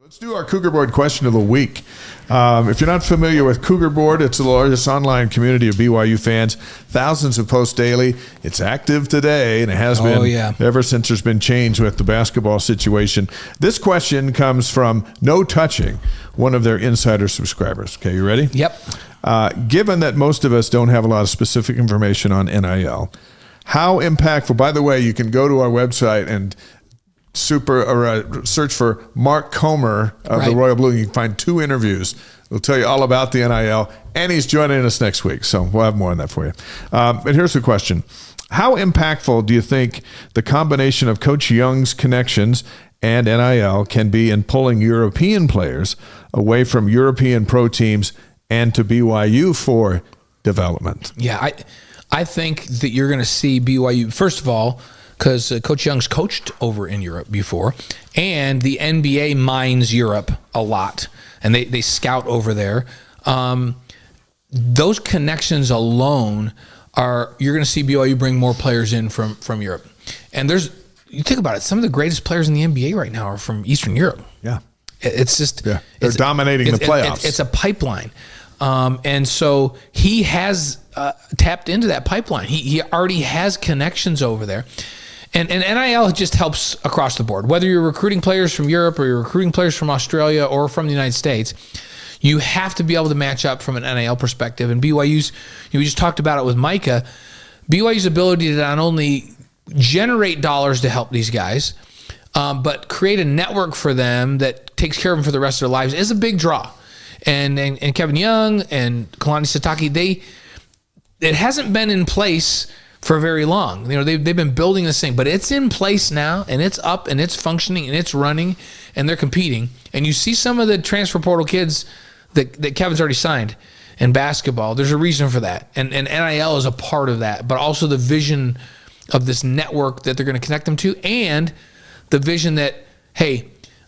Let's do our CougarBoard question of the week. If you're not familiar with CougarBoard, it's the largest online community of BYU fans. Thousands who post daily. It's active today, and it has been ever since there's been change with the basketball situation. This question comes from No Touching, one of their insider subscribers. Okay, you ready? Yep. Given that most of us don't have a lot of specific information on NIL, how impactful, by the way, you can go to our website and search for Mark Comer of the Royal Blue. You can find 2 interviews. We'll tell you all about the NIL, and he's joining us next week, so we'll have more on that for you. But here's the question. How impactful do you think the combination of Coach Young's connections and NIL can be in pulling European players away from European pro teams and to BYU for development? Yeah, I think that you're going to see BYU, first of all, because Coach Young's coached over in Europe before, and the NBA mines Europe a lot, and they scout over there. Those connections alone you're going to see BYU bring more players in from Europe. And you think about it, some of the greatest players in the NBA right now are from Eastern Europe. Yeah. It's just... Yeah. They're dominating the playoffs. It's a pipeline. And so he has tapped into that pipeline. He already has connections over there. And NIL just helps across the board. Whether you're recruiting players from Europe or you're recruiting players from Australia or from the United States, you have to be able to match up from an NIL perspective. And BYU's, we just talked about it with Micah, BYU's ability to not only generate dollars to help these guys, but create a network for them that takes care of them for the rest of their lives is a big draw. And Kevin Young and Kalani Sitake, it hasn't been in place for very long. You know, they've been building this thing, but it's in place now, and it's up, and it's functioning, and it's running, and they're competing. And you see some of the transfer portal kids that Kevin's already signed in basketball. There's a reason for that, and NIL is a part of that, but also the vision of this network that they're going to connect them to, and the vision that, hey,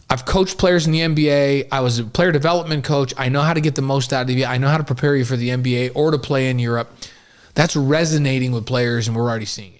I've coached players in the NBA. I was a player development coach. I know how to get the most out of you. I know how to prepare you for the NBA or to play in Europe. That's resonating with players, and we're already seeing it.